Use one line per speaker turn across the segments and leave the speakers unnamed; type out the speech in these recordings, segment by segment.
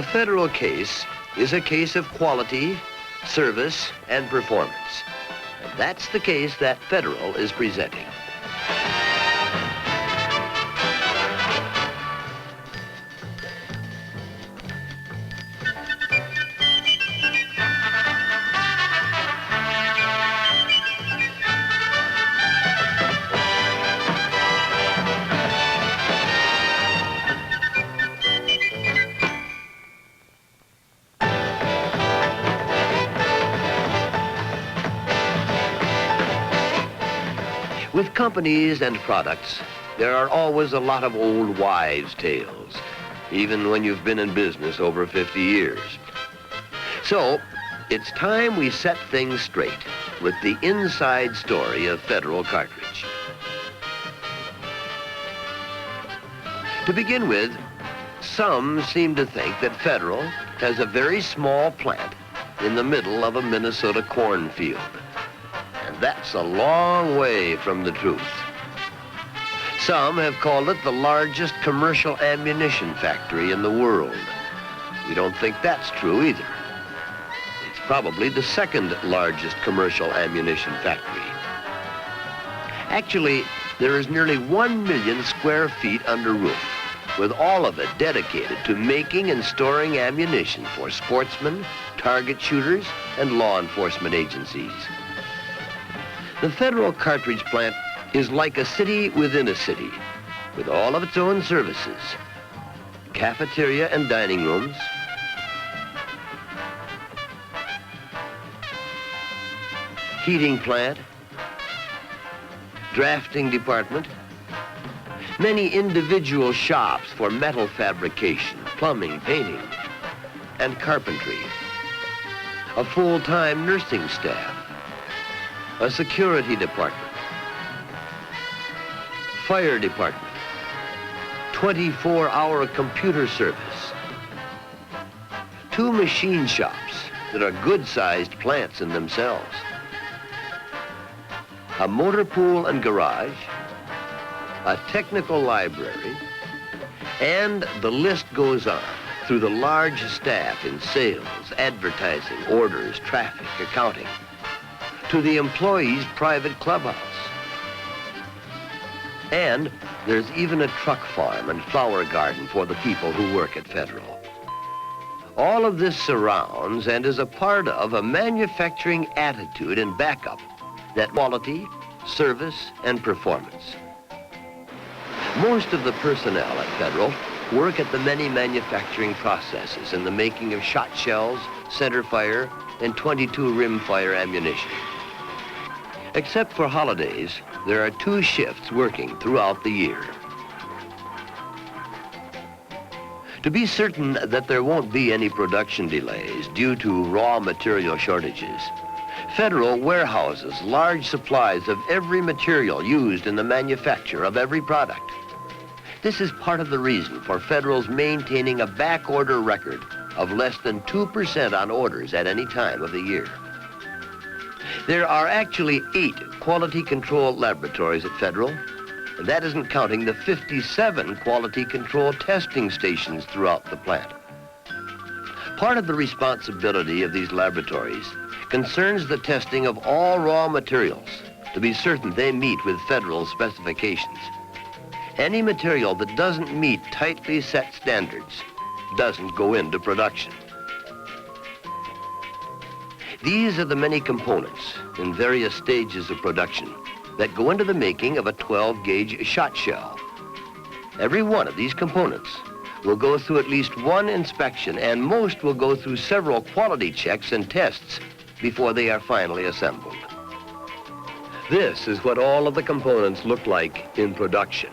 A Federal case is a case of quality, service, and performance. And that's the case that Federal is presenting. With companies and products, there are always a lot of old wives' tales, even when you've been in business over 50 years. So, it's time we set things straight with the inside story of Federal Cartridge. To begin with, some seem to think that Federal has a very small plant in the middle of a Minnesota cornfield. That's a long way from the truth. Some have called it the largest commercial ammunition factory in the world. We don't think that's true either. It's probably the second largest commercial ammunition factory. Actually, there is nearly 1 million square feet under roof, with all of it dedicated to making and storing ammunition for sportsmen, target shooters, and law enforcement agencies. The Federal Cartridge plant is like a city within a city, with all of its own services, cafeteria and dining rooms, heating plant, drafting department, many individual shops for metal fabrication, plumbing, painting, and carpentry, a full-time nursing staff, a security department, fire department, 24-hour computer service, 2 machine shops that are good-sized plants in themselves, a motor pool and garage, a technical library, and the list goes on through the large staff in sales, advertising, orders, traffic, accounting, to the employees' private clubhouse. And there's even a truck farm and flower garden for the people who work at Federal. All of this surrounds and is a part of a manufacturing attitude and backup that quality, service, and performance. Most of the personnel at Federal work at the many manufacturing processes in the making of shot shells, centerfire, and 22 rimfire ammunition. Except for holidays, there are 2 shifts working throughout the year. To be certain that there won't be any production delays due to raw material shortages, Federal warehouses large supplies of every material used in the manufacture of every product. This is part of the reason for Federal's maintaining a back order record of less than 2% on orders at any time of the year. There are actually 8 quality control laboratories at Federal, and that isn't counting the 57 quality control testing stations throughout the plant. Part of the responsibility of these laboratories concerns the testing of all raw materials to be certain they meet with Federal specifications. Any material that doesn't meet tightly set standards doesn't go into production. These are the many components in various stages of production that go into the making of a 12-gauge shot shell. Every one of these components will go through at least one inspection, and most will go through several quality checks and tests before they are finally assembled. This is what all of the components look like in production.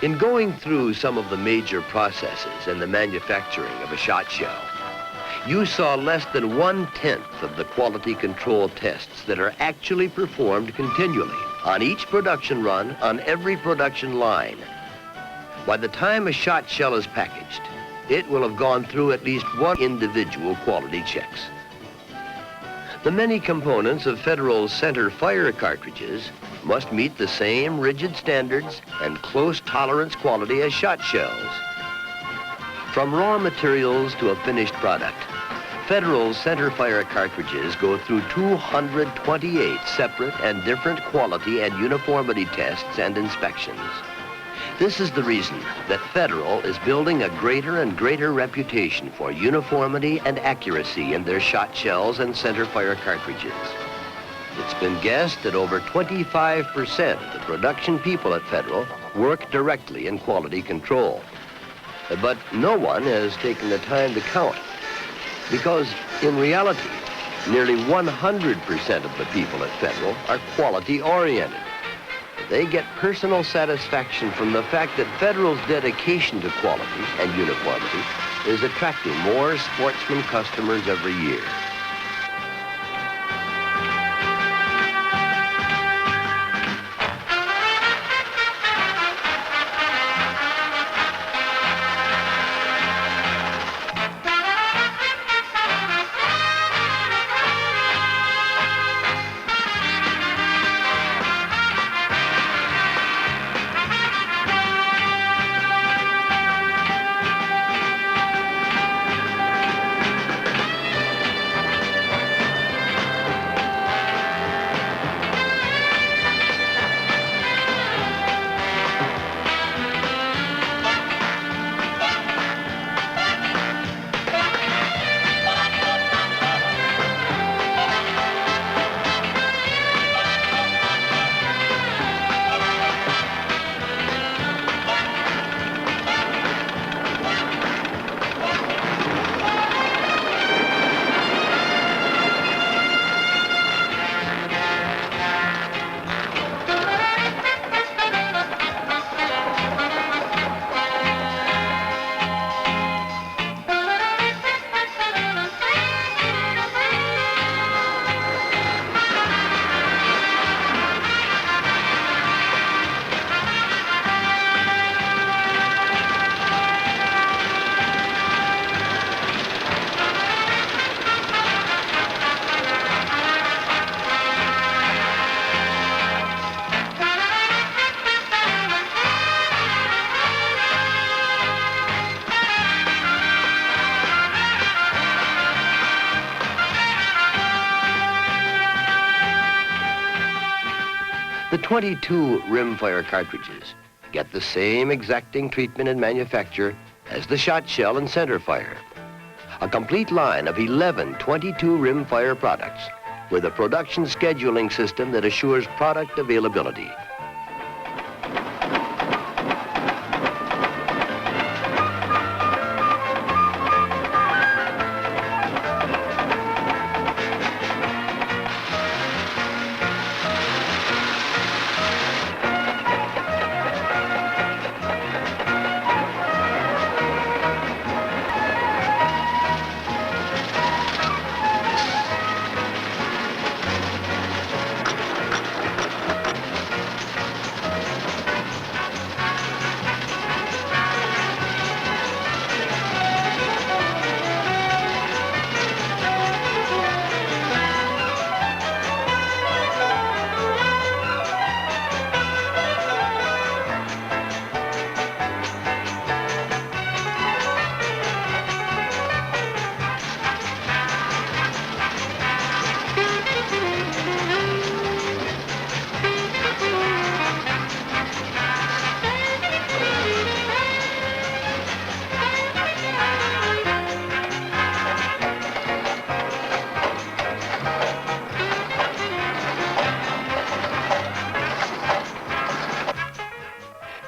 In going through some of the major processes in the manufacturing of a shot shell, you saw less than 1/10 of the quality control tests that are actually performed continually on each production run, on every production line. By the time a shot shell is packaged, it will have gone through at least one individual quality checks. The many components of Federal's centerfire cartridges must meet the same rigid standards and close tolerance quality as shot shells. From raw materials to a finished product, Federal's centerfire cartridges go through 228 separate and different quality and uniformity tests and inspections. This is the reason that Federal is building a greater and greater reputation for uniformity and accuracy in their shot shells and centerfire cartridges. It's been guessed that over 25% of the production people at Federal work directly in quality control. But no one has taken the time to count, because in reality, nearly 100% of the people at Federal are quality-oriented. They get personal satisfaction from the fact that Federal's dedication to quality and uniformity is attracting more sportsman customers every year. The 22 rimfire cartridges get the same exacting treatment and manufacture as the shot shell and centerfire. A complete line of 11 22 rimfire products with a production scheduling system that assures product availability.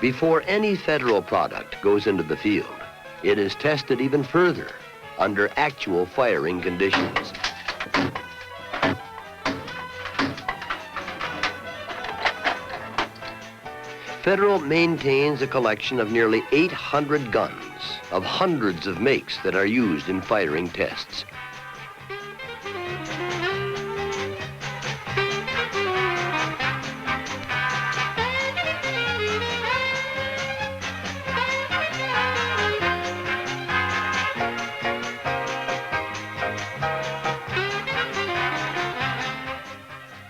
Before any Federal product goes into the field, it is tested even further under actual firing conditions. Federal maintains a collection of nearly 800 guns of hundreds of makes that are used in firing tests.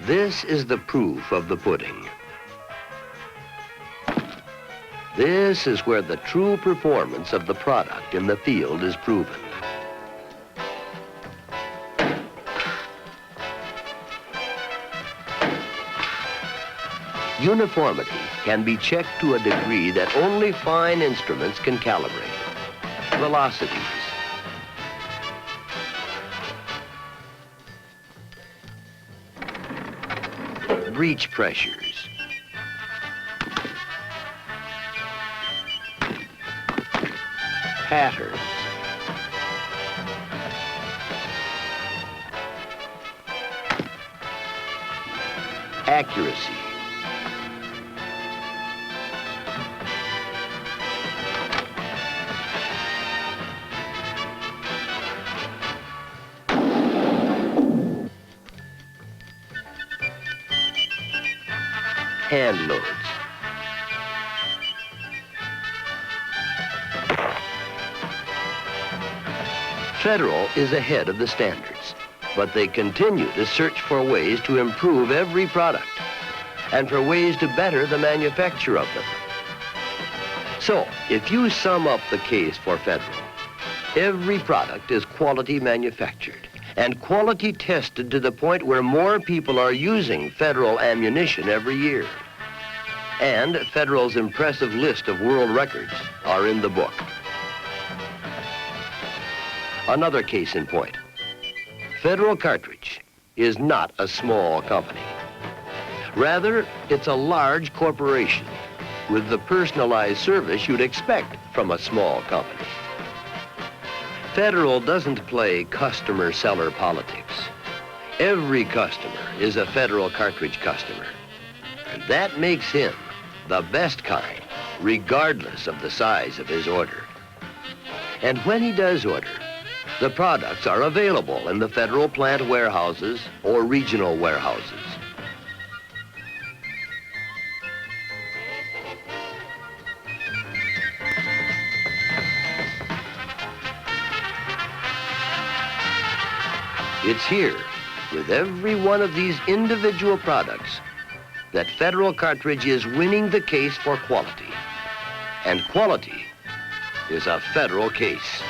This is the proof of the pudding. This is where the true performance of the product in the field is proven. Uniformity can be checked to a degree that only fine instruments can calibrate. Velocities, breech pressures, patterns, accuracy, hand loads, Federal is ahead of the standards, but they continue to search for ways to improve every product and for ways to better the manufacture of them. So, if you sum up the case for Federal, every product is quality manufactured and quality tested to the point where more people are using Federal ammunition every year. And Federal's impressive list of world records are in the book. Another case in point. Federal Cartridge is not a small company. Rather, it's a large corporation with the personalized service you'd expect from a small company. Federal doesn't play customer-seller politics. Every customer is a Federal Cartridge customer. And that makes him the best kind, regardless of the size of his order. And when he does order, the products are available in the Federal plant warehouses or regional warehouses. It's here, with every one of these individual products, that Federal Cartridge is winning the case for quality. And quality is a Federal case.